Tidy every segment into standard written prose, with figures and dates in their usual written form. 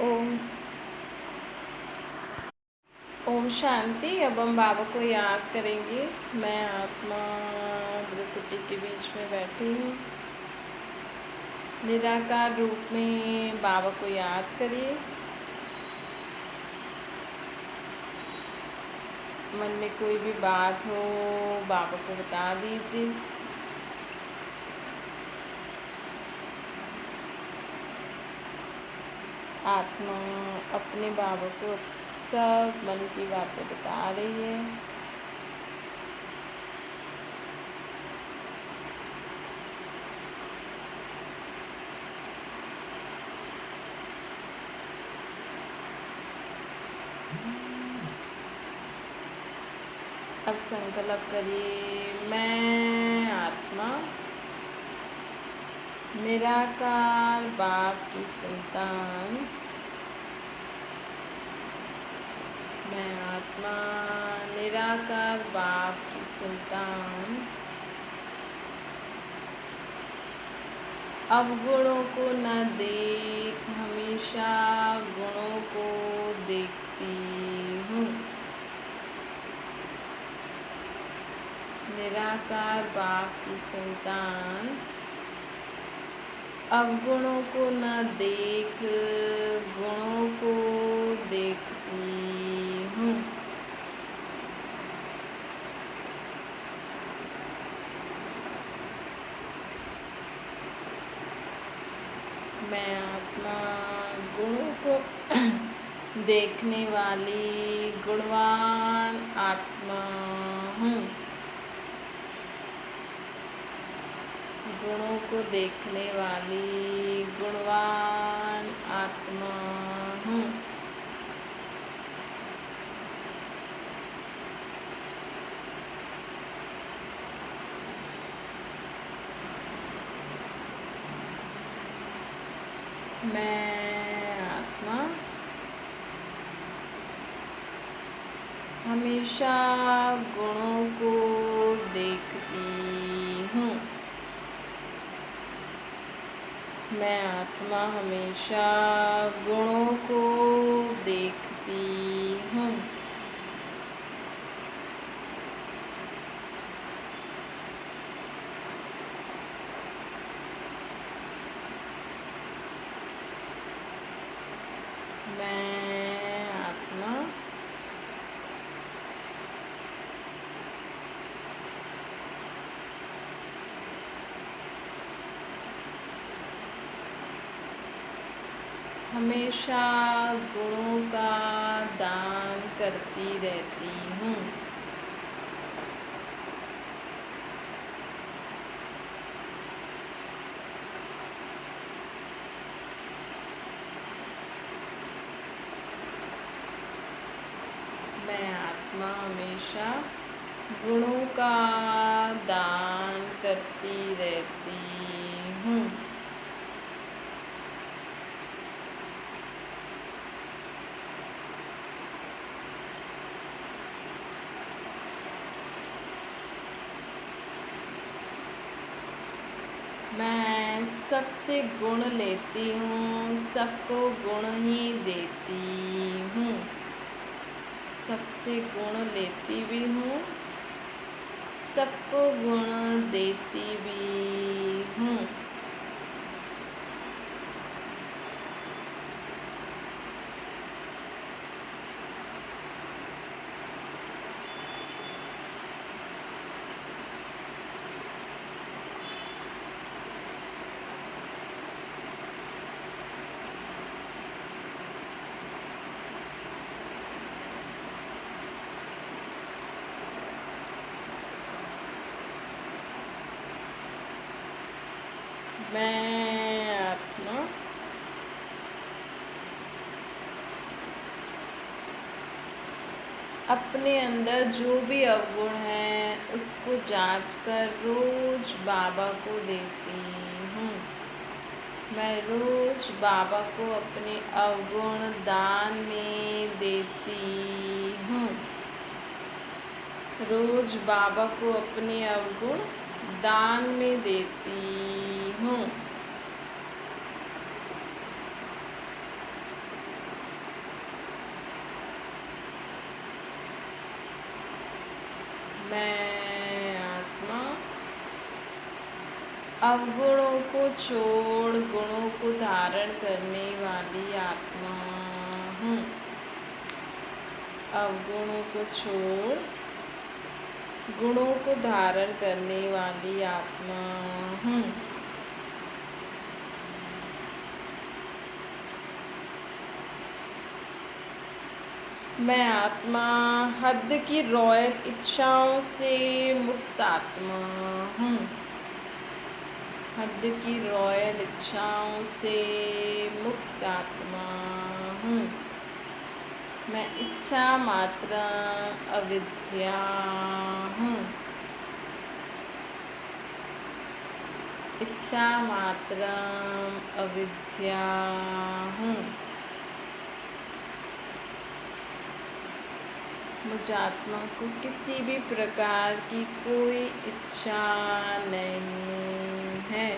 ओम ओम शांति। अब हम बाबा को याद करेंगे। मैं आत्मा भ्रुकुटी के बीच में बैठी हूँ। निराकार रूप में बाबा को याद करिए। मन में कोई भी बात हो बाबा को बता दीजिए। आत्मा अपने बाबा को सब मन की बातें बता रही है। अब संकल्प करिए, मैं आत्मा निराकार बाप की संतान। मैं आत्मा निराकार बाप की संतान अवगुणों को न देख हमेशा गुणों को देखती हूँ। निराकार बाप की संतान अवगुणों को न देख गुणों को देखती हूँ। मैं आत्मा गुणों को देखने वाली गुणवान आत्मा हूँ। गुणों को देखने वाली गुणवान आत्मा हूँ। मैं आत्मा हमेशा गुणों को देखती हूँ। मैं आत्मा हमेशा गुणों को देखती हूँ। मैं आत्मा हमेशा गुणों का दान करती रहती हूँ। मैं आत्मा हमेशा गुणों का दान करती रहती हूँ। मैं सबसे गुण लेती हूँ, सबको गुण ही देती हूँ। सबसे गुण लेती भी हूँ, सबको गुण देती भी हूँ। मैं आत्मा अपने अंदर जो भी अवगुण है उसको जांच कर रोज बाबा को देती हूँ। मैं रोज बाबा को अपने अवगुण दान में देती हूँ। रोज बाबा को अपने अवगुण दान में देती हूँ। मैं आत्मा अवगुणों को छोड़ गुणों को धारण करने वाली आत्मा हूँ। अवगुणों को छोड़ गुणों को धारण करने वाली आत्मा हूँ। मैं आत्मा हद की रॉयल इच्छाओं से मुक्त आत्मा हूँ। हद की रॉयल इच्छाओं से मुक्त आत्मा हूँ। मैं इच्छा मात्र अविद्या हूँ। इच्छा मात्र अविद्या हूँ। मुझ आत्मा को किसी भी प्रकार की कोई इच्छा नहीं है।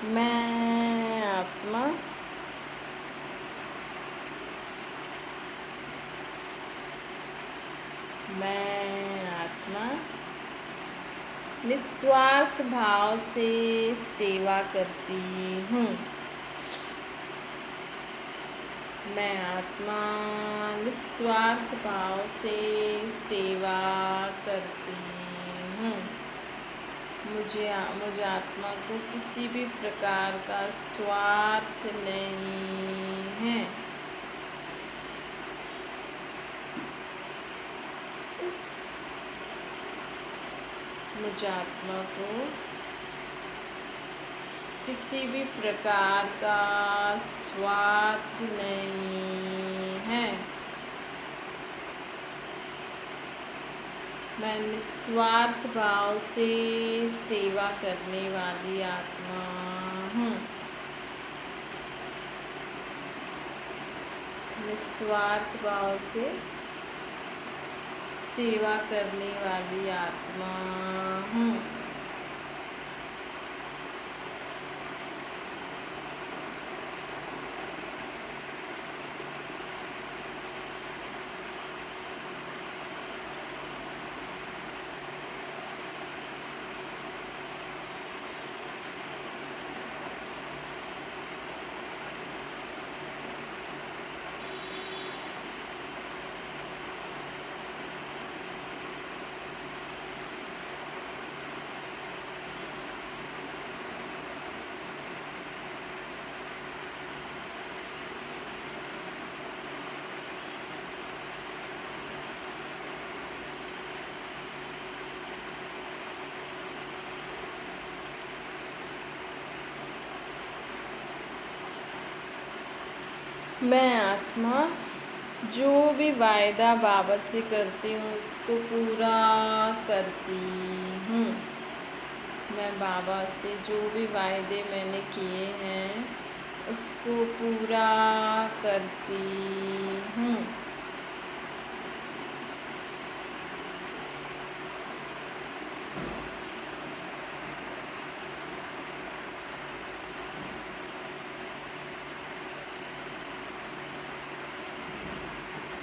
मैं आत्मा निस्वार्थ भाव से सेवा करती हूँ। मैं आत्मा निस्वार्थ भाव से सेवा करती हूँ। मुझे आत्मा को किसी भी प्रकार का स्वार्थ नहीं है। मुझे आत्मा को किसी भी प्रकार का स्वार्थ नहीं है। मैं निस्वार्थ भाव से सेवा करने वाली आत्मा हूँ। निस्वार्थ भाव से सेवा करने वाली आत्मा हूँ। मैं आत्मा जो भी वायदा बाबा से करती हूँ उसको पूरा करती हूँ। मैं बाबा से जो भी वायदे मैंने किए हैं उसको पूरा करती हूँ।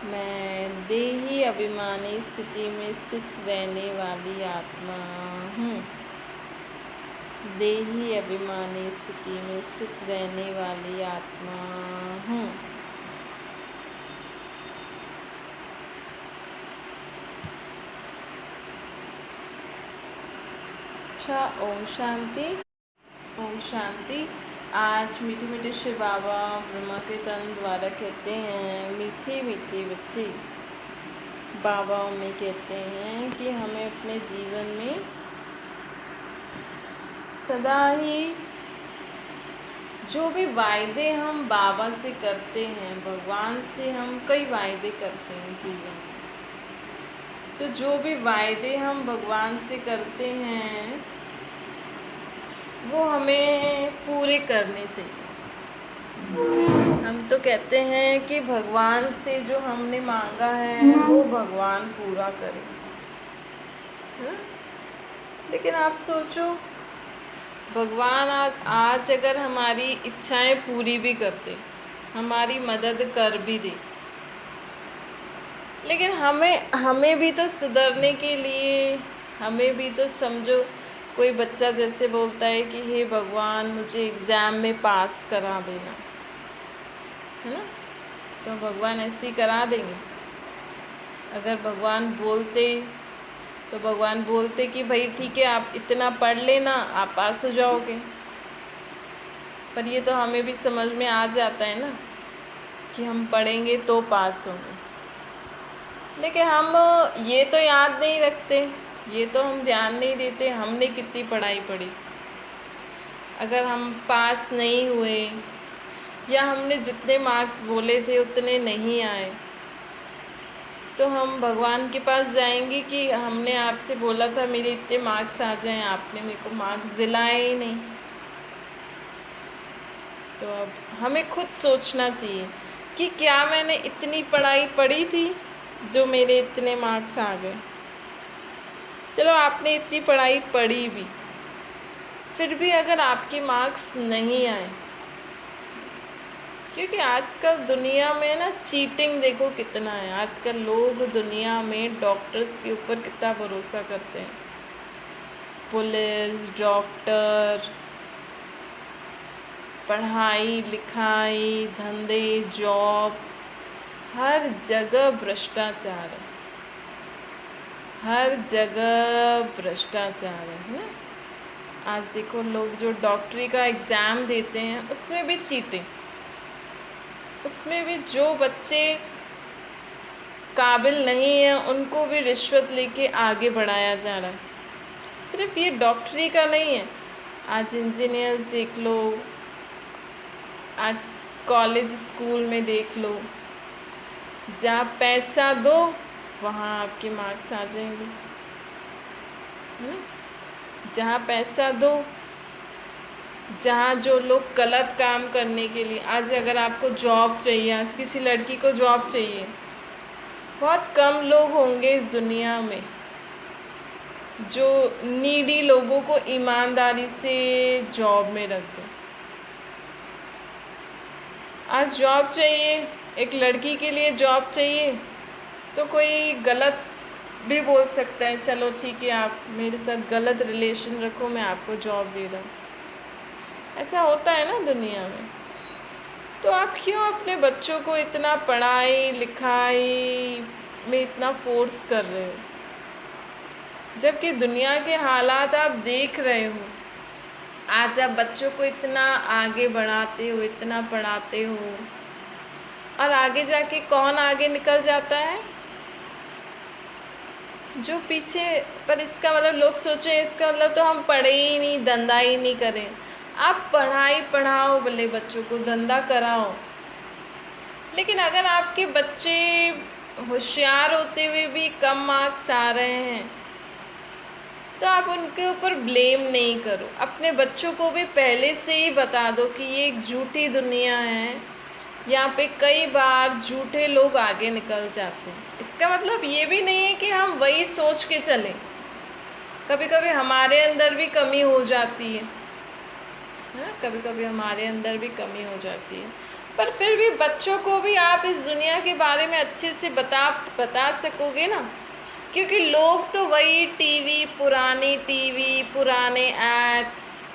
मैं देही अभिमानी स्थिति में स्थित रहने वाली आत्मा हूँ। देही अभिमानी स्थिति में स्थित रहने वाली आत्मा हूँ। अच्छा, ओम शांति। ओम शांति। आज मीठे मीठे शिव बाबा ब्रह्मा के तन द्वारा कहते हैं, मीठे मीठे बच्चे, बाबा में कहते हैं कि हमें अपने जीवन में सदा ही जो भी वायदे हम बाबा से करते हैं, भगवान से हम कई वायदे करते हैं जीवन में, तो जो भी वायदे हम भगवान से करते हैं वो हमें पूरे करने चाहिए। हम तो कहते हैं कि भगवान से जो हमने मांगा है वो भगवान पूरा करे, है ना? लेकिन आप सोचो, भगवान आज अगर हमारी इच्छाएं पूरी भी करते, हमारी मदद कर भी दे, लेकिन हमें भी तो सुधरने के लिए, हमें भी तो समझो, कोई बच्चा जैसे बोलता है कि हे भगवान मुझे एग्ज़ाम में पास करा देना, है ना? तो भगवान ऐसे ही करा देंगे? अगर भगवान बोलते तो भगवान बोलते कि भाई ठीक है, आप इतना पढ़ लेना, आप पास हो जाओगे। पर ये तो हमें भी समझ में आ जाता है ना कि हम पढ़ेंगे तो पास होंगे, लेकिन हम ये तो याद नहीं रखते, ये तो हम ध्यान नहीं देते हमने कितनी पढ़ाई पढ़ी। अगर हम पास नहीं हुए या हमने जितने मार्क्स बोले थे उतने नहीं आए, तो हम भगवान के पास जाएंगे कि हमने आपसे बोला था मेरे इतने मार्क्स आ जाएं, आपने मेरे को मार्क्स दिलाए ही नहीं। तो अब हमें खुद सोचना चाहिए कि क्या मैंने इतनी पढ़ाई पढ़ी थी जो मेरे इतने मार्क्स आ गए। चलो आपने इतनी पढ़ाई पढ़ी भी, फिर भी अगर आपके मार्क्स नहीं आए, क्योंकि आजकल दुनिया में ना चीटिंग देखो कितना है। आजकल लोग दुनिया में डॉक्टर्स के ऊपर कितना भरोसा करते हैं। पुलिस, डॉक्टर, पढ़ाई लिखाई, धंधे, जॉब, हर जगह भ्रष्टाचार है, हर जगह भ्रष्टाचार है ना? आज देखो लोग जो डॉक्टरी का एग्ज़ाम देते हैं उसमें भी चीटिंग, उसमें भी जो बच्चे काबिल नहीं हैं उनको भी रिश्वत लेके आगे बढ़ाया जा रहा है। सिर्फ ये डॉक्टरी का नहीं है, आज इंजीनियर्स देख लो, आज कॉलेज स्कूल में देख लो, जहाँ पैसा दो वहाँ आपके मार्क्स आ जाएंगे, है ना? जहाँ पैसा दो, जहाँ जो लोग गलत काम करने के लिए, आज अगर आपको जॉब चाहिए, आज किसी लड़की को जॉब चाहिए, बहुत कम लोग होंगे इस दुनिया में जो नीडी लोगों को ईमानदारी से जॉब में रख दें। आज जॉब चाहिए, एक लड़की के लिए जॉब चाहिए, तो कोई गलत भी बोल सकता है, चलो ठीक है आप मेरे साथ गलत रिलेशन रखो, मैं आपको जॉब दे रहा हूँ। ऐसा होता है ना दुनिया में। तो आप क्यों अपने बच्चों को इतना पढ़ाई लिखाई में इतना फोर्स कर रहे हो, जबकि दुनिया के हालात आप देख रहे हो। आज आप बच्चों को इतना आगे बढ़ाते हो, इतना पढ़ाते हो, और आगे जाके कौन आगे निकल जाता है? जो पीछे। पर इसका मतलब लोग सोचे इसका मतलब तो हम पढ़े ही नहीं, धंधा ही नहीं करें। आप पढ़ाई पढ़ाओ, भले बच्चों को धंधा कराओ, लेकिन अगर आपके बच्चे होशियार होते हुए भी कम मार्क्स आ रहे हैं तो आप उनके ऊपर ब्लेम नहीं करो। अपने बच्चों को भी पहले से ही बता दो कि ये एक झूठी दुनिया है, यहाँ पे कई बार झूठे लोग आगे निकल जाते हैं। इसका मतलब ये भी नहीं है कि हम वही सोच के चलें, कभी कभी हमारे अंदर भी कमी हो जाती है ना? कभी कभी हमारे अंदर भी कमी हो जाती है, पर फिर भी बच्चों को भी आप इस दुनिया के बारे में अच्छे से बता सकोगे ना, क्योंकि लोग तो वही टीवी पुराने एड्स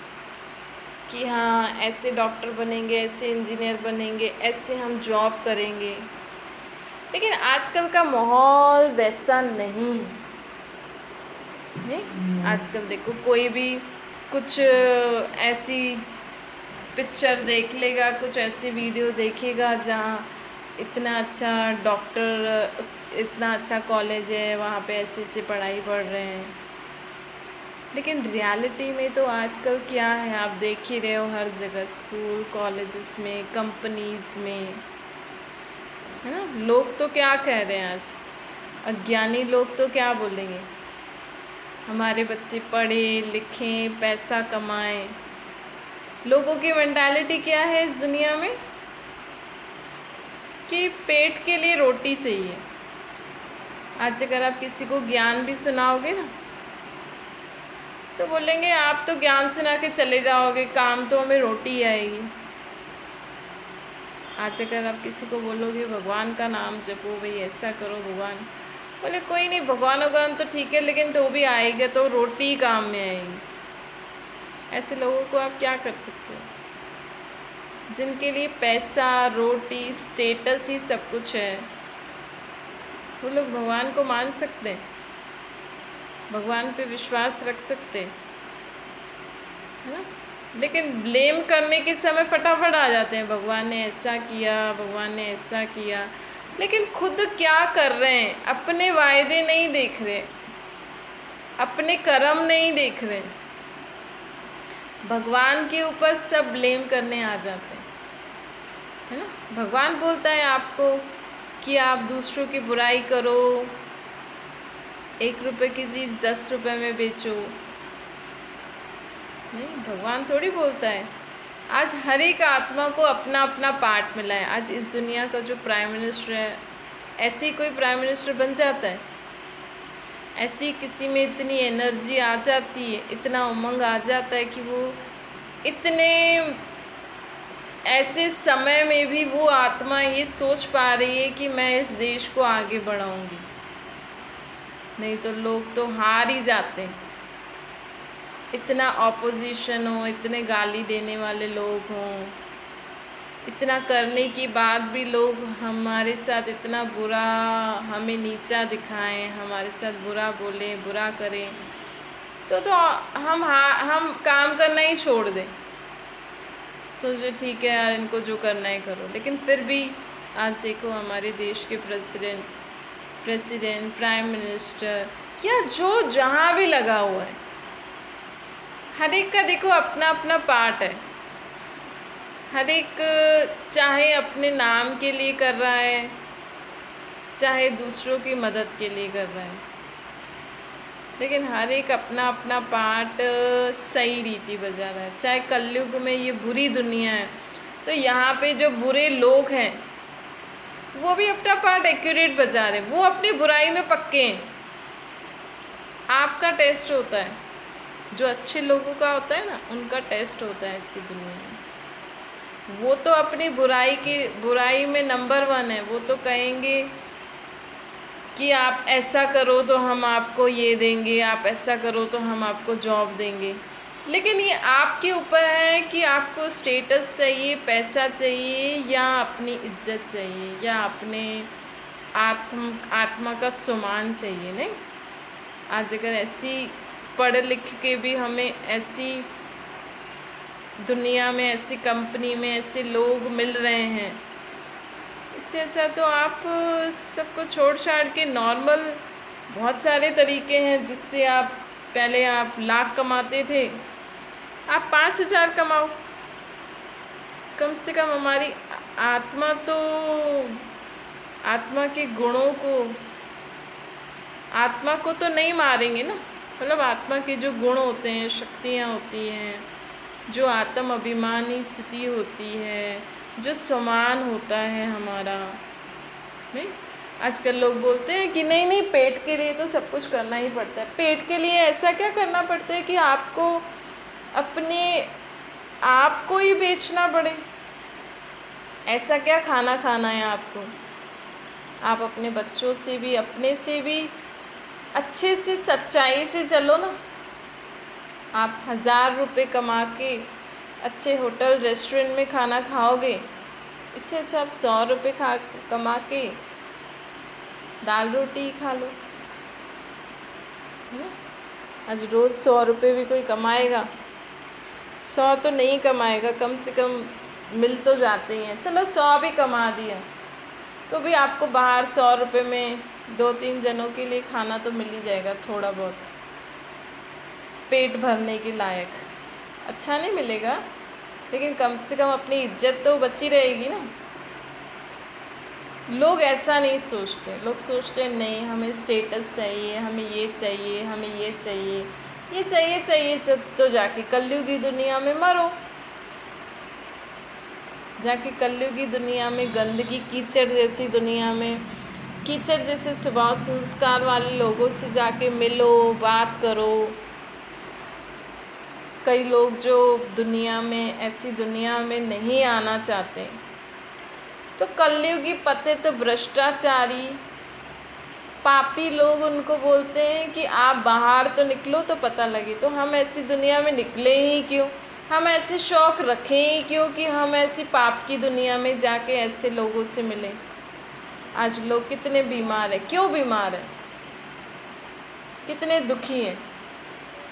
कि हाँ ऐसे डॉक्टर बनेंगे, ऐसे इंजीनियर बनेंगे, ऐसे हम जॉब करेंगे। लेकिन आजकल का माहौल वैसा नहीं है। आजकल देखो कोई भी कुछ ऐसी पिक्चर देख लेगा, कुछ ऐसी वीडियो देखेगा जहाँ इतना अच्छा डॉक्टर, इतना अच्छा कॉलेज है, वहाँ पे ऐसे ऐसे पढ़ाई पढ़ रहे हैं। लेकिन रियलिटी में तो आजकल क्या है, आप देख ही रहे हो, हर जगह स्कूल कॉलेजेस में, कंपनीज में, है ना? लोग तो क्या कह रहे हैं, आज अज्ञानी लोग तो क्या बोलेंगे, हमारे बच्चे पढ़े लिखें पैसा कमाएं, लोगों की मेंटालिटी क्या है इस दुनिया में कि पेट के लिए रोटी चाहिए। आज अगर आप किसी को ज्ञान भी सुनाओगे ना तो बोलेंगे आप तो ज्ञान सुना के चले जाओगे, काम तो हमें रोटी ही आएगी। आज अगर आप किसी को बोलोगे भगवान का नाम जपो भाई, ऐसा करो भगवान, बोले कोई नहीं, भगवान भगवान तो ठीक है लेकिन तो भी आएगा तो रोटी ही काम में आएगी। ऐसे लोगों को आप क्या कर सकते हो, जिनके लिए पैसा, रोटी, स्टेटस ही सब कुछ है। वो लोग भगवान को मान सकते हैं, भगवान पे विश्वास रख सकते हैं, है ना। लेकिन ब्लेम करने के समय फटाफट आ जाते हैं, भगवान ने ऐसा किया, भगवान ने ऐसा किया, लेकिन खुद क्या कर रहे हैं, अपने वायदे नहीं देख रहे, अपने कर्म नहीं देख रहे, भगवान के ऊपर सब ब्लेम करने आ जाते हैं, है ना। भगवान बोलता है आपको कि आप दूसरों की बुराई करो, 1 रुपए की चीज़ 10 रुपए में बेचो, नहीं, भगवान थोड़ी बोलता है। आज हर एक आत्मा को अपना अपना पार्ट मिला है। आज इस दुनिया का जो प्राइम मिनिस्टर है, ऐसे ही कोई प्राइम मिनिस्टर बन जाता है, ऐसी किसी में इतनी एनर्जी आ जाती है, इतना उमंग आ जाता है कि वो इतने ऐसे समय में भी वो आत्मा ये सोच पा रही है कि मैं इस देश को आगे बढ़ाऊंगी। नहीं तो लोग तो हार ही जाते हैं। इतना ऑपोजिशन हो, इतने गाली देने वाले लोग हों, इतना करने के बाद भी लोग हमारे साथ इतना बुरा, हमें नीचा दिखाएं, हमारे साथ बुरा बोलें, बुरा करें, तो हम काम करना ही छोड़ दें, सोचे ठीक है यार इनको जो करना है करो। लेकिन फिर भी आज देखो हमारे देश के प्रेसिडेंट, प्राइम मिनिस्टर या जो जहाँ भी लगा हुआ है, हर एक का देखो अपना अपना पार्ट है। हर एक चाहे अपने नाम के लिए कर रहा है, चाहे दूसरों की मदद के लिए कर रहा है, लेकिन हर एक अपना अपना पार्ट सही रीति बजा रहा है। चाहे कलयुग में ये बुरी दुनिया है तो यहाँ पे जो बुरे लोग हैं वो भी अपना पार्ट एक्यूरेट बजा रहे, वो अपनी बुराई में पक्के हैं। आपका टेस्ट होता है, जो अच्छे लोगों का होता है ना, उनका टेस्ट होता है ऐसी दुनिया में। वो तो अपनी बुराई में नंबर 1 है। वो तो कहेंगे कि आप ऐसा करो तो हम आपको ये देंगे, आप ऐसा करो तो हम आपको जॉब देंगे। लेकिन ये आपके ऊपर है कि आपको स्टेटस चाहिए, पैसा चाहिए, या अपनी इज्जत चाहिए, या अपने आत्मा का सम्मान चाहिए। नहीं, आज अगर ऐसी पढ़ लिख के भी हमें ऐसी दुनिया में, ऐसी कंपनी में ऐसे लोग मिल रहे हैं, इससे अच्छा तो आप सबको छोड़ छाड़ के नॉर्मल बहुत सारे तरीके हैं जिससे आप पहले आप लाख कमाते थे, आप 5,000 कमाओ। कम से कम हमारी आत्मा के गुणों को, आत्मा को तो नहीं मारेंगे ना, मतलब आत्मा के जो गुण होते हैं, शक्तियाँ होती हैं, जो आत्म अभिमानी स्थिति होती है, जो सम्मान होता है हमारा। नहीं, आजकल लोग बोलते हैं कि नहीं नहीं पेट के लिए तो सब कुछ करना ही पड़ता है। पेट के लिए ऐसा क्या करना पड़ता है कि आपको अपने आप को ही बेचना पड़े? ऐसा क्या खाना खाना है आपको? आप अपने बच्चों से भी, अपने से भी अच्छे से, सच्चाई से चलो ना। आप 1,000 रुपये कमा के अच्छे होटल रेस्टोरेंट में खाना खाओगे, इससे अच्छा आप 100 रुपये कमा के दाल रोटी ही खा लो, है ना। आज रोज़ 100 रुपये भी कोई कमाएगा? 100 तो नहीं कमाएगा, कम से कम मिल तो जाते हैं। चलो 100 भी कमा दिया तो भी आपको बाहर 100 रुपये में 2-3 जनों के लिए खाना तो मिल ही जाएगा, थोड़ा बहुत पेट भरने के लायक। अच्छा नहीं मिलेगा, लेकिन कम से कम अपनी इज्जत तो बची रहेगी ना। लोग ऐसा नहीं सोचते, लोग सोचते हैं नहीं हमें स्टेटस चाहिए, हमें ये चाहिए, हमें ये चाहिए, ये चाहिए तो जाके कलयुगी दुनिया में मरो। जाके कलयुगी दुनिया में, गंदगी कीचड़ जैसी दुनिया में, कीचड़ जैसे स्वभाव संस्कार वाले लोगों से जाके मिलो, बात करो। कई लोग जो दुनिया में, ऐसी दुनिया में नहीं आना चाहते, तो कलयुगी पतित भ्रष्टाचारी पापी लोग उनको बोलते हैं कि आप बाहर तो निकलो तो पता लगे। तो हम ऐसी दुनिया में निकले ही क्यों? हम ऐसे शौक़ रखें ही क्यों कि हम ऐसी पाप की दुनिया में जाके ऐसे लोगों से मिलें? आज लोग कितने बीमार हैं, क्यों बीमार हैं, कितने दुखी हैं।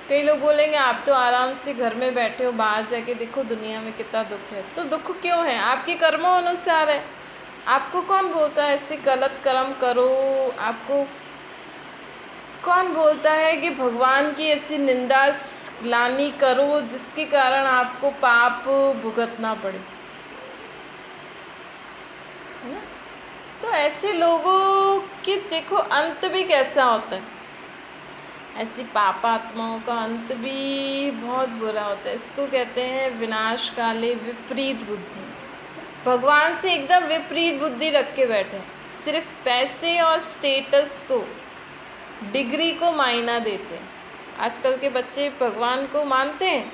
कई लोग बोलेंगे आप तो आराम से घर में बैठे हो, बाहर जाके देखो दुनिया में कितना दुख है। तो दुख क्यों है? आपके कर्मों अनुसार है। आपको कौन बोलता है ऐसे गलत कर्म करो? आपको कौन बोलता है कि भगवान की ऐसी निंदा ग्लानि करो जिसके कारण आपको पाप भुगतना पड़े? है ना? तो ऐसे लोगों की देखो अंत भी कैसा होता है। ऐसी पापात्माओं का अंत भी बहुत बुरा होता है। इसको कहते हैं विनाश काले विपरीत बुद्धि। भगवान से एकदम विपरीत बुद्धि रख के बैठे, सिर्फ पैसे और स्टेटस को, डिग्री को मायना देते हैं। आजकल के बच्चे भगवान को मानते हैं?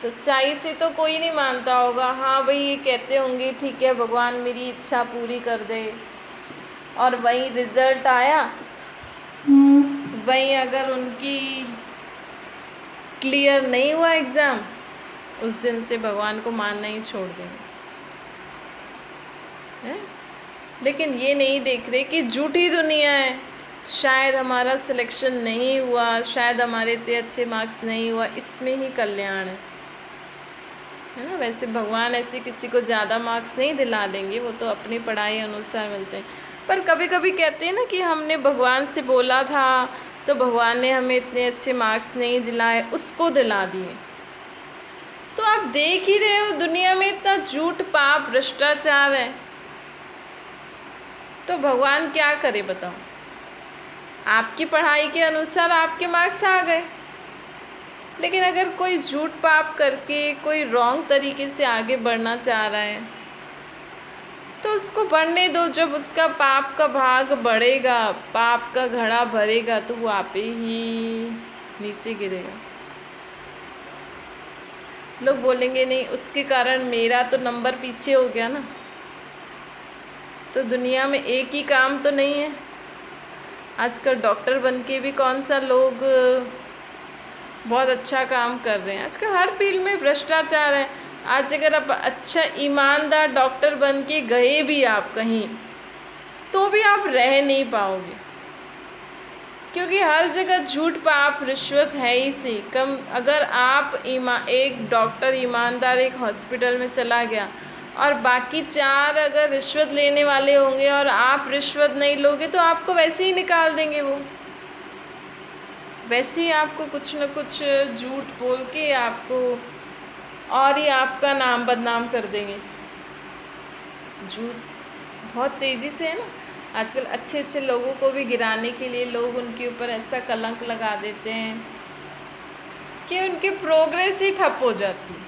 सच्चाई से तो कोई नहीं मानता होगा। हाँ भाई, ये कहते होंगे ठीक है भगवान मेरी इच्छा पूरी कर दे, और वही रिजल्ट आया, वहीं अगर उनकी क्लियर नहीं हुआ एग्ज़ाम, उस दिन से भगवान को मानना ही छोड़ देंगे। लेकिन ये नहीं देख रहे कि झूठी दुनिया है। शायद हमारा सिलेक्शन नहीं हुआ, शायद हमारे इतने अच्छे मार्क्स नहीं हुआ, इसमें ही कल्याण है ना। वैसे भगवान ऐसे किसी को ज़्यादा मार्क्स नहीं दिला देंगे, वो तो अपनी पढ़ाई अनुसार मिलते हैं। पर कभी कभी कहते हैं ना कि हमने भगवान से बोला था तो भगवान ने हमें इतने अच्छे मार्क्स नहीं दिलाए, उसको दिला दिए। तो आप देख ही रहे हो दुनिया में इतना झूठ, पाप, भ्रष्टाचार है, तो भगवान क्या करे बताओ? आपकी पढ़ाई के अनुसार आपके मार्क्स आ गए, लेकिन अगर कोई झूठ पाप करके कोई रॉन्ग तरीके से आगे बढ़ना चाह रहा है तो उसको बढ़ने दो। जब उसका पाप का भाग बढ़ेगा, पाप का घड़ा भरेगा, तो वो आप ही नीचे गिरेगा। लोग बोलेंगे नहीं उसके कारण मेरा तो नंबर पीछे हो गया ना। तो दुनिया में एक ही काम तो नहीं है। आजकल डॉक्टर बन के भी कौन सा लोग बहुत अच्छा काम कर रहे हैं। आजकल हर फील्ड में भ्रष्टाचार है। आज अगर आप अच्छा ईमानदार डॉक्टर बन के गए भी आप कहीं, तो भी आप रह नहीं पाओगे, क्योंकि हर जगह झूठ, पाप, रिश्वत है ही सी। कम अगर आप एक डॉक्टर ईमानदार एक हॉस्पिटल में चला गया और बाकी 4 अगर रिश्वत लेने वाले होंगे और आप रिश्वत नहीं लोगे, तो आपको वैसे ही निकाल देंगे। वो वैसे ही आपको कुछ न कुछ झूठ बोल के आपको और ही आपका नाम बदनाम कर देंगे। झूठ बहुत तेज़ी से है ना। आजकल अच्छे अच्छे लोगों को भी गिराने के लिए लोग उनके ऊपर ऐसा कलंक लगा देते हैं कि उनकी प्रोग्रेस ही ठप हो जाती है,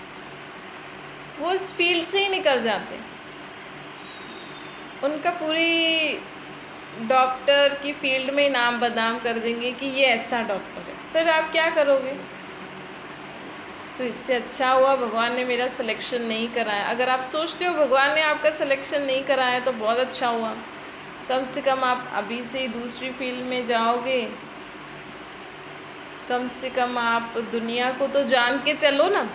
वो उस फील्ड से ही निकल जाते हैं। उनका पूरी डॉक्टर की फील्ड में नाम बदनाम कर देंगे कि ये ऐसा डॉक्टर है। फिर आप क्या करोगे? तो इससे अच्छा हुआ भगवान ने मेरा सिलेक्शन नहीं कराया। अगर आप सोचते हो भगवान ने आपका सिलेक्शन नहीं कराया तो बहुत अच्छा हुआ, कम से कम आप अभी से ही दूसरी फील्ड में जाओगे। कम से कम आप दुनिया को तो जान के चलो ना।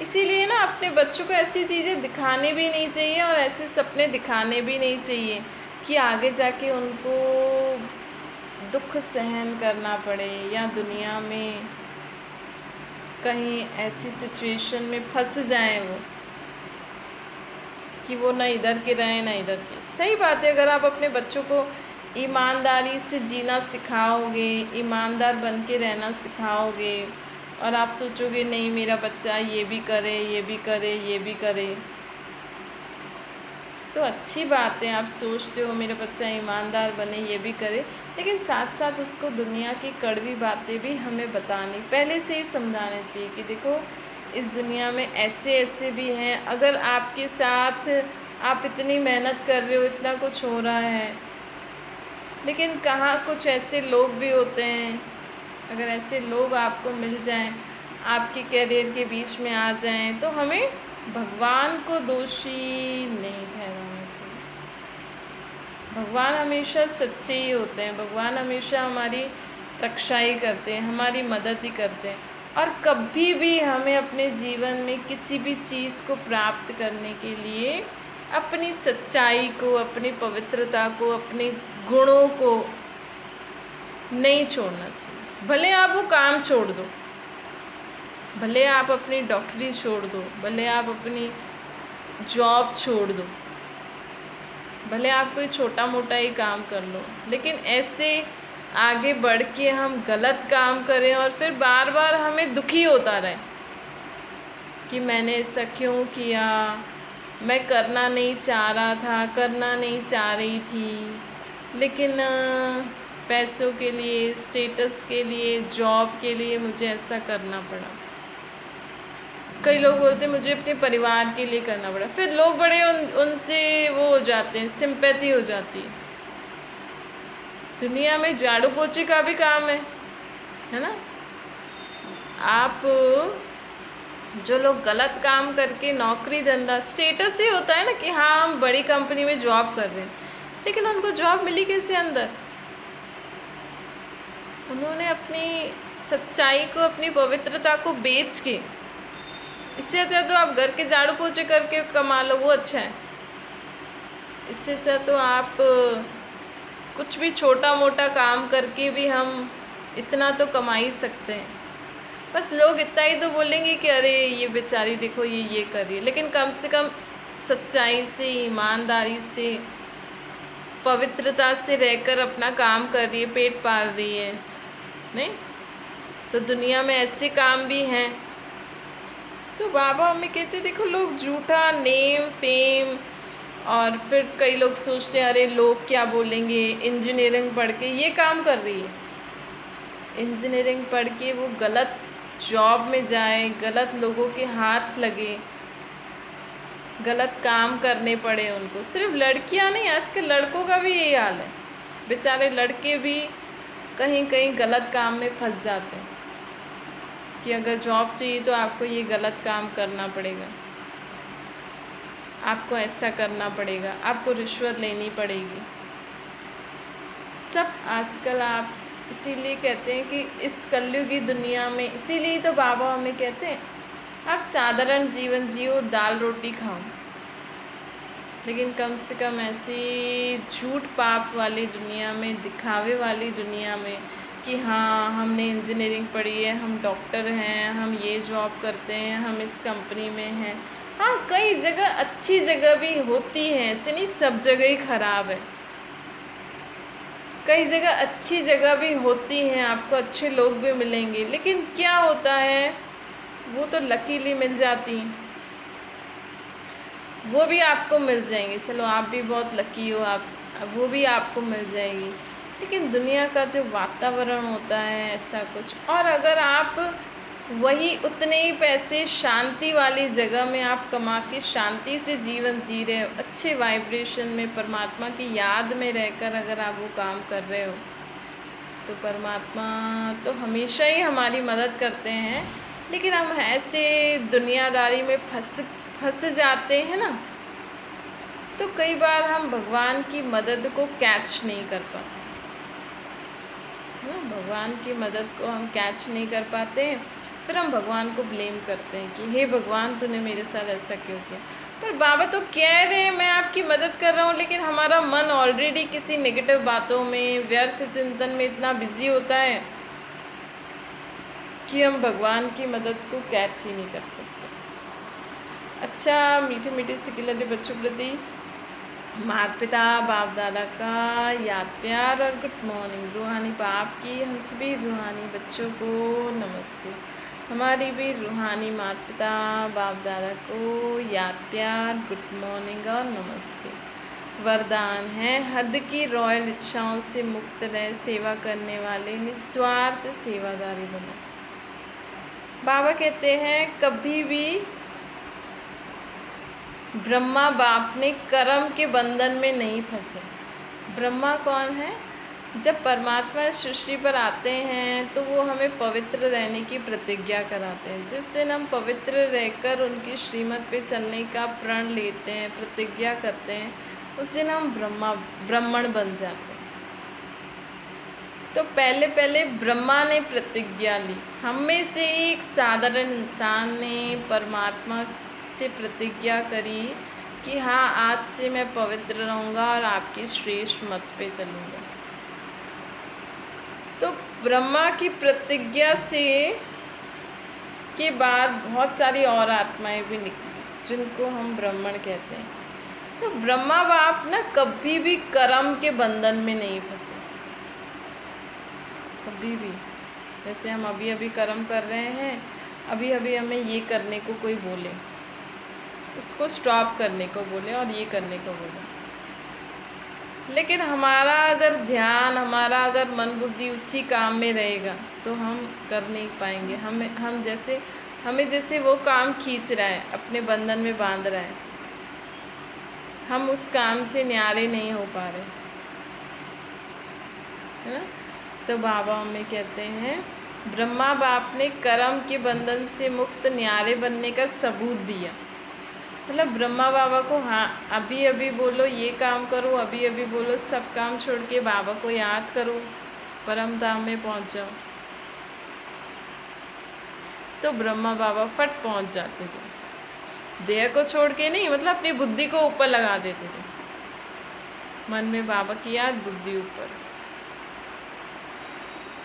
इसीलिए ना अपने बच्चों को ऐसी चीज़ें दिखानी भी नहीं चाहिए और ऐसे सपने दिखाने भी नहीं चाहिए कि आगे जाके उनको दुख सहन करना पड़े या दुनिया में कहीं ऐसी सिचुएशन में फंस जाएं वो कि वो ना इधर के रहें ना इधर के। सही बात है, अगर आप अपने बच्चों को ईमानदारी से जीना सिखाओगे, ईमानदार बन के रहना सिखाओगे, और आप सोचोगे नहीं मेरा बच्चा ये भी करे, ये भी करे, ये भी करे, तो अच्छी बात है। आप सोचते हो मेरा बच्चा ईमानदार बने, ये भी करे, लेकिन साथ साथ उसको दुनिया की कड़वी बातें भी हमें बतानी, पहले से ही समझाने चाहिए कि देखो इस दुनिया में ऐसे ऐसे भी हैं, अगर आपके साथ आप इतनी मेहनत कर रहे हो, इतना कुछ हो रहा है, लेकिन कहाँ कुछ ऐसे लोग भी होते हैं, अगर ऐसे लोग आपको मिल जाएं, आपके करियर के बीच में आ जाएं, तो हमें भगवान को दोषी नहीं ठहराना चाहिए। भगवान हमेशा सच्चे ही होते हैं, भगवान हमेशा हमारी रक्षा ही करते हैं, हमारी मदद ही करते हैं। और कभी भी हमें अपने जीवन में किसी भी चीज़ को प्राप्त करने के लिए अपनी सच्चाई को, अपनी पवित्रता को, अपने गुणों को नहीं छोड़ना चाहिए। भले आप वो काम छोड़ दो, भले आप अपनी डॉक्टरी छोड़ दो, भले आप अपनी जॉब छोड़ दो, भले आप कोई छोटा मोटा ही काम कर लो, लेकिन ऐसे आगे बढ़ के हम गलत काम करें और फिर बार बार हमें दुखी होता रहे कि मैंने ऐसा क्यों किया, मैं करना नहीं चाह रहा था, करना नहीं चाह रही थी, लेकिन पैसों के लिए, स्टेटस के लिए, जॉब के लिए मुझे ऐसा करना पड़ा। कई लोग बोलते हैं मुझे अपने परिवार के लिए करना पड़ा, फिर लोग बड़े उनसे वो हो जाते हैं, सिंपैथी हो जाती है। दुनिया में झाड़ू पोछे का भी काम है ना। आप जो लोग गलत काम करके नौकरी धंधा, स्टेटस ही होता है ना कि हाँ हम बड़ी कंपनी में जॉब कर रहे हैं, लेकिन उनको जॉब मिली कैसे अंदर? उन्होंने अपनी सच्चाई को, अपनी पवित्रता को बेच के, इससे अच्छा तो आप घर के झाड़ू पोछे करके कमा लो, वो अच्छा है। इससे अच्छा तो आप कुछ भी छोटा मोटा काम करके भी हम इतना तो कमा ही सकते हैं। बस लोग इतना ही तो बोलेंगे कि अरे ये बेचारी देखो ये कर रही है, लेकिन कम से कम सच्चाई से, ईमानदारी से, पवित्रता से रहकर अपना काम कर रही है, पेट पाल रही है। नहीं तो दुनिया में ऐसे काम भी हैं। तो बाबा हमें कहते देखो, लोग झूठा नेम फेम, और फिर कई लोग सोचते हैं अरे लोग क्या बोलेंगे, इंजीनियरिंग पढ़ के ये काम कर रही है, इंजीनियरिंग पढ़ के वो गलत जॉब में जाए, गलत लोगों के हाथ लगे, गलत काम करने पड़े उनको। सिर्फ लड़कियां नहीं, आजकल लड़कों का भी यही हाल है। बेचारे लड़के भी कहीं कहीं गलत काम में फंस जाते हैं कि अगर जॉब चाहिए तो आपको ये गलत काम करना पड़ेगा, आपको ऐसा करना पड़ेगा, आपको रिश्वत लेनी पड़ेगी। सब आजकल आप इसीलिए कहते हैं कि इस कलयुगी दुनिया में, इसीलिए तो बाबा हमें कहते हैं आप साधारण जीवन जियो, दाल रोटी खाओ, लेकिन कम से कम ऐसी झूठ पाप वाली दुनिया में, दिखावे वाली दुनिया में कि हाँ हमने इंजीनियरिंग पढ़ी है, हम डॉक्टर हैं, हम ये जॉब करते हैं, हम इस कंपनी में हैं। हाँ कई जगह अच्छी जगह भी होती है, ऐसे नहीं सब जगह ही खराब है। कई जगह अच्छी जगह भी होती हैं, आपको अच्छे लोग भी मिलेंगे, लेकिन क्या होता है वो तो लकीली मिल जाती हैं, वो भी आपको मिल जाएंगी। चलो आप भी बहुत लकी हो, आप वो भी आपको मिल जाएगी, लेकिन दुनिया का जो वातावरण होता है ऐसा कुछ। और अगर आप वही उतने ही पैसे शांति वाली जगह में आप कमा के शांति से जीवन जी रहे हो, अच्छे वाइब्रेशन में, परमात्मा की याद में रहकर अगर आप वो काम कर रहे हो, तो परमात्मा तो हमेशा ही हमारी मदद करते हैं। लेकिन हम ऐसे दुनियादारी में फंस जाते हैं ना, तो कई बार हम भगवान की मदद को कैच नहीं कर पाते ना, भगवान की मदद को हम कैच नहीं कर पाते हैं। फिर हम भगवान को ब्लेम करते हैं कि हे भगवान तूने मेरे साथ ऐसा क्यों किया। पर बाबा तो कह रहे हैं मैं आपकी मदद कर रहा हूँ, लेकिन हमारा मन ऑलरेडी किसी नेगेटिव बातों में, व्यर्थ चिंतन में इतना बिजी होता है कि हम भगवान की मदद को कैच ही नहीं कर सकते। अच्छा, मीठे मीठे सिकिलरे बच्चों प्रति माता पिता बाप दादा का याद प्यार और गुड मॉर्निंग। रूहानी बाप की हम सभी रूहानी बच्चों को नमस्ते। हमारी भी रूहानी माता पिता बाप दादा को याद प्यार, गुड मॉर्निंग और नमस्ते। वरदान है हद की रॉयल इच्छाओं से मुक्त रहे, सेवा करने वाले निस्वार्थ सेवादारी बनो। बाबा कहते हैं कभी भी ब्रह्मा बाप ने कर्म के बंधन में नहीं फंसे। ब्रह्मा कौन है? जब परमात्मा सृष्टि पर आते हैं तो वो हमें पवित्र रहने की प्रतिज्ञा कराते हैं, जिस दिन हम पवित्र रहकर उनकी श्रीमत पे चलने का प्रण लेते हैं, प्रतिज्ञा करते हैं, उस दिन हम ब्राह्मण बन जाते हैं। तो पहले पहले ब्रह्मा ने प्रतिज्ञा ली। हम में से एक साधारण इंसान ने परमात्मा से प्रतिज्ञा करी कि हाँ, आज से मैं पवित्र रहूँगा और आपकी श्रेष्ठ मत पे चलूँगा। तो ब्रह्मा की प्रतिज्ञा से के बाद बहुत सारी और आत्माएं भी निकली जिनको हम ब्राह्मण कहते हैं। तो ब्रह्मा बाप ना कभी भी कर्म के बंधन में नहीं फंसे, कभी भी। जैसे हम अभी अभी कर्म कर रहे हैं, अभी अभी हमें ये करने को कोई बोले, उसको स्टॉप करने को बोले और ये करने को बोले, लेकिन हमारा अगर ध्यान, हमारा अगर मन बुद्धि उसी काम में रहेगा तो हम कर नहीं पाएंगे। हमें जैसे वो काम खींच रहा है, अपने बंधन में बांध रहा है, हम उस काम से न्यारे नहीं हो पा रहे, है ना। तो बाबा हमें कहते हैं ब्रह्मा बाप ने कर्म के बंधन से मुक्त न्यारे बनने का सबूत दिया। मतलब ब्रह्मा बाबा को हाँ, अभी अभी बोलो ये काम करो, अभी अभी बोलो सब काम छोड़ के बाबा को याद करो, परम धाम में पहुंच जाओ। तो ब्रह्मा बाबा फट पहुंच जाते थे, देह को छोड़ के नहीं, मतलब अपनी बुद्धि को ऊपर लगा देते थे। मन में बाबा की याद, बुद्धि ऊपर।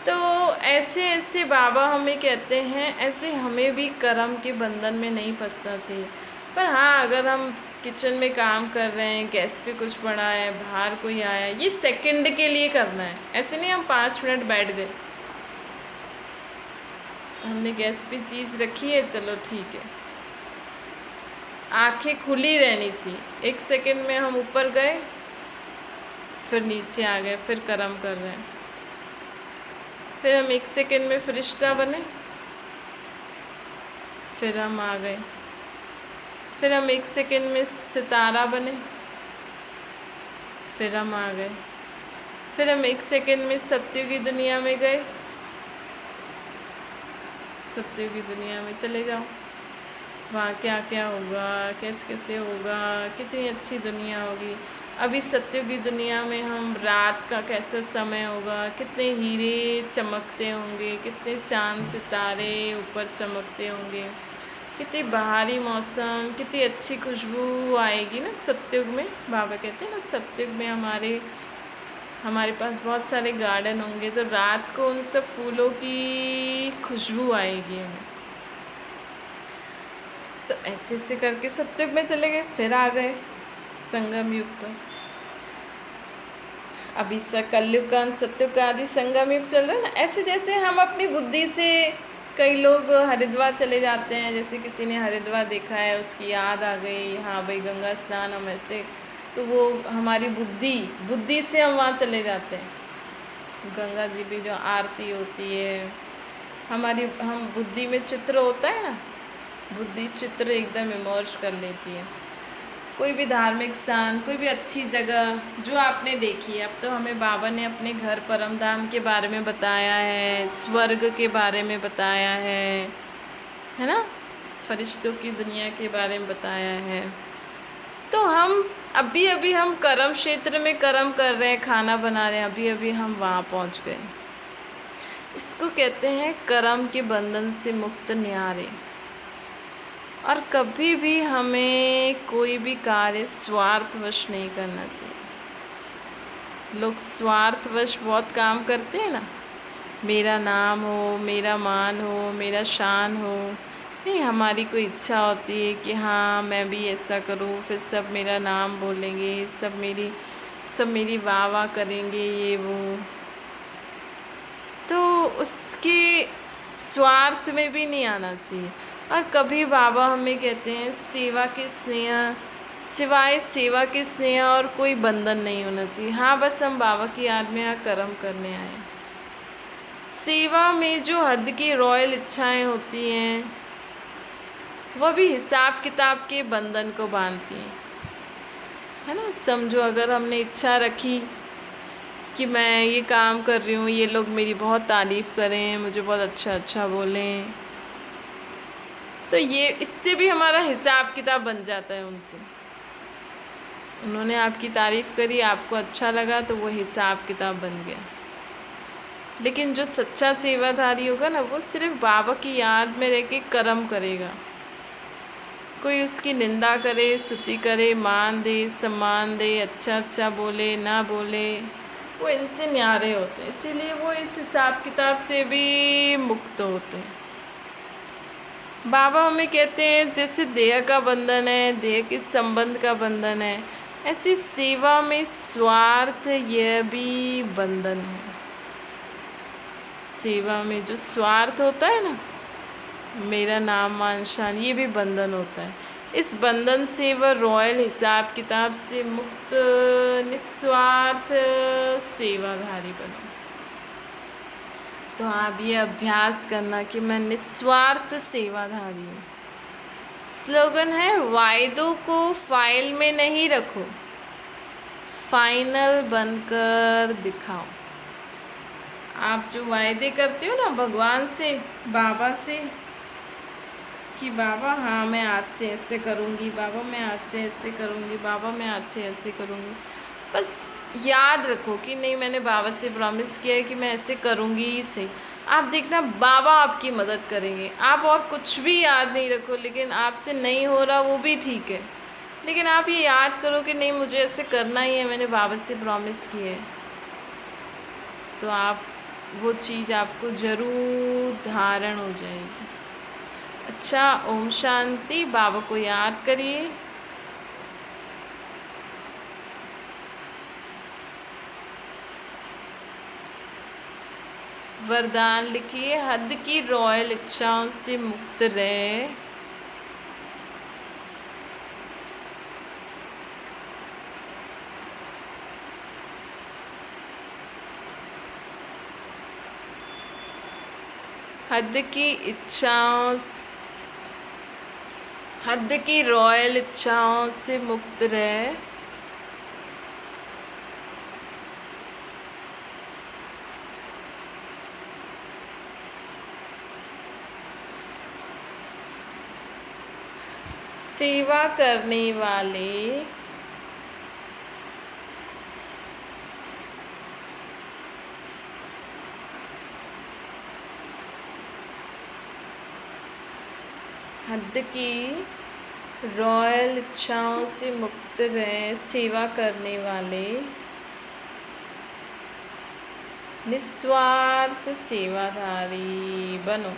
तो ऐसे ऐसे बाबा हमें कहते हैं, ऐसे हमें भी कर्म के बंधन में नहीं फंसना चाहिए। पर हाँ, अगर हम किचन में काम कर रहे हैं, गैस पे कुछ पड़ा है, बाहर कोई आया, ये सेकंड के लिए करना है। ऐसे नहीं हम 5 मिनट बैठ गए, हमने गैस पे चीज़ रखी है, चलो ठीक है, आंखें खुली रहनी चाहिए। 1 सेकंड में हम ऊपर गए, फिर नीचे आ गए, फिर कर्म कर रहे हैं। फिर हम 1 सेकंड में फरिश्ता बने, फिर हम आ गए। फिर हम 1 सेकंड में सितारा बने, फिर हम आ गए। फिर हम 1 सेकंड में सत्युग की दुनिया में गए, सत्युग की दुनिया में चले जाओ। वहाँ क्या क्या होगा, कैसे कैसे होगा, कितनी अच्छी दुनिया होगी। अभी सत्युग की दुनिया में हम रात का कैसा समय होगा, कितने हीरे चमकते होंगे, कितने चांद सितारे ऊपर चमकते होंगे, कितनी बाहरी मौसम, कितनी अच्छी खुशबू आएगी ना सत्युग में। बाबा कहते हैं ना, सत्युग में हमारे पास बहुत सारे गार्डन होंगे, तो रात को उन सब फूलों की खुशबू आएगी हमें। तो ऐसे ऐसे करके सत्युग में चले गए, फिर आ गए संगम युग पर। अभी कलयुग का, सत्युग का आदि संगम युग चल रहा है ना। ऐसे जैसे हम अपनी बुद्धि से, कई लोग हरिद्वार चले जाते हैं, जैसे किसी ने हरिद्वार देखा है, उसकी याद आ गई, हाँ भाई गंगा स्नान, हम ऐसे, तो वो हमारी बुद्धि से हम वहाँ चले जाते हैं। गंगा जी भी जो आरती होती है, हम बुद्धि में चित्र होता है ना, बुद्धि चित्र एकदम इमर्ज कर लेती है। कोई भी धार्मिक स्थान, कोई भी अच्छी जगह जो आपने देखी है। अब तो हमें बाबा ने अपने घर परम धाम के बारे में बताया है, स्वर्ग के बारे में बताया है ना, फरिश्तों की दुनिया के बारे में बताया है। तो हम अभी हम कर्म क्षेत्र में कर्म कर रहे हैं, खाना बना रहे हैं, अभी अभी हम वहाँ पहुँच गए। इसको कहते हैं कर्म के बंधन से मुक्त न्यारे। और कभी भी हमें कोई भी कार्य स्वार्थवश नहीं करना चाहिए। लोग स्वार्थवश बहुत काम करते हैं ना, मेरा नाम हो, मेरा मान हो, मेरा शान हो। नहीं, हमारी कोई इच्छा होती है कि हाँ मैं भी ऐसा करूँ, फिर सब मेरा नाम बोलेंगे, सब मेरी वाह वाह करेंगे, ये वो। तो उसके स्वार्थ में भी नहीं आना चाहिए। और कभी बाबा हमें कहते हैं सिवाय सेवा के स्नेह और कोई बंधन नहीं होना चाहिए। हाँ, बस हम बाबा की याद में यहाँ कर्म करने आए। सेवा में जो हद की रॉयल इच्छाएं होती हैं वह भी हिसाब किताब के बंधन को बांधती हैं, है ना। समझो अगर हमने इच्छा रखी कि मैं ये काम कर रही हूँ, ये लोग मेरी बहुत तारीफ़ करें, मुझे बहुत अच्छा अच्छा बोलें, तो ये इससे भी हमारा हिसाब किताब बन जाता है उनसे। उन्होंने आपकी तारीफ़ करी, आपको अच्छा लगा, तो वो हिसाब किताब बन गया। लेकिन जो सच्चा सेवाधारी होगा ना, वो सिर्फ बाबा की याद में रह के कर्म करेगा। कोई उसकी निंदा करे, स्तुति करे, मान दे, सम्मान दे, अच्छा अच्छा बोले, ना बोले, वो इनसे न्यारे होते हैं, इसीलिए वो इस हिसाब किताब से भी मुक्त होते हैं। बाबा हमें कहते हैं जैसे देह का बंधन है, देह के संबंध का बंधन है, ऐसी सेवा में स्वार्थ यह भी बंधन है। सेवा में जो स्वार्थ होता है ना, मेरा नाम मान शान, ये भी बंधन होता है। इस बंधन से वह रॉयल हिसाब किताब से मुक्त निस्वार्थ सेवाधारी बनो। तो आप ये अभ्यास करना कि मैं निस्वार्थ सेवाधारी हूँ। स्लोगन है, वायदों को फाइल में नहीं रखो, फाइनल बनकर दिखाओ। आप जो वायदे करते हो ना भगवान से, बाबा से, कि बाबा हाँ मैं आज से ऐसे करूँगी, बाबा मैं आज से ऐसे करूँगी, बाबा मैं आज से ऐसे करूँगी, बस याद रखो कि नहीं, मैंने बाबा से प्रॉमिस किया है कि मैं ऐसे करूँगी ही सही। आप देखना बाबा आपकी मदद करेंगे। आप और कुछ भी याद नहीं रखो, लेकिन आपसे नहीं हो रहा वो भी ठीक है, लेकिन आप ये याद करो कि नहीं मुझे ऐसे करना ही है, मैंने बाबा से प्रॉमिस किया है, तो आप वो चीज़ आपको ज़रूर धारण हो जाएगी। अच्छा, ओम शांति। बाबा को याद करिए। वरदान लिखिए, हद की रॉयल इच्छाओं से मुक्त रहे, हद की इच्छाओं, हद की रॉयल इच्छाओं से मुक्त रहे, सेवा करने वाले हद की रॉयल इच्छाओं से मुक्त रहे, सेवा करने वाले निस्वार्थ सेवाधारी बनो,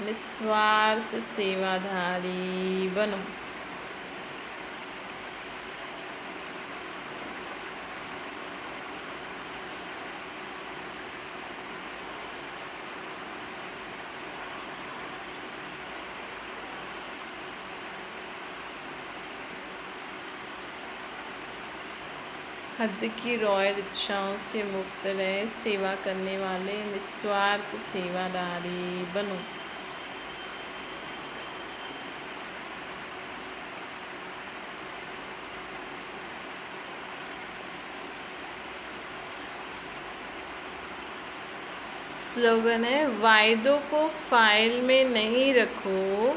निस्वार्थ सेवाधारी बनो। हद की रॉयल इच्छाओं से मुक्त रहे, सेवा करने वाले निस्वार्थ सेवादारी बनो। स्लोगन है, वायदों को फाइल में नहीं रखो,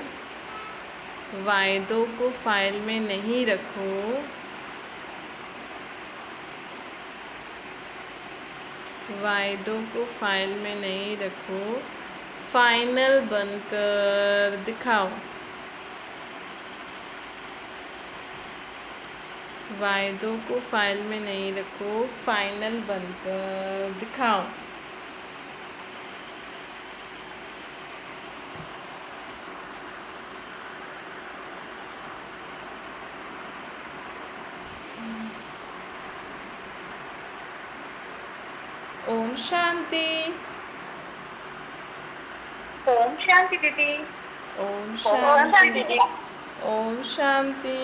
वायदों को फाइल में नहीं रखो, वायदों को फाइल में नहीं रखो, फाइनल बनकर दिखाओ। वायदों को फाइल में नहीं रखो, फाइनल बनकर दिखाओ। ओम शांति। ओम शांति दीदी। ओम शांति। ओम शांति।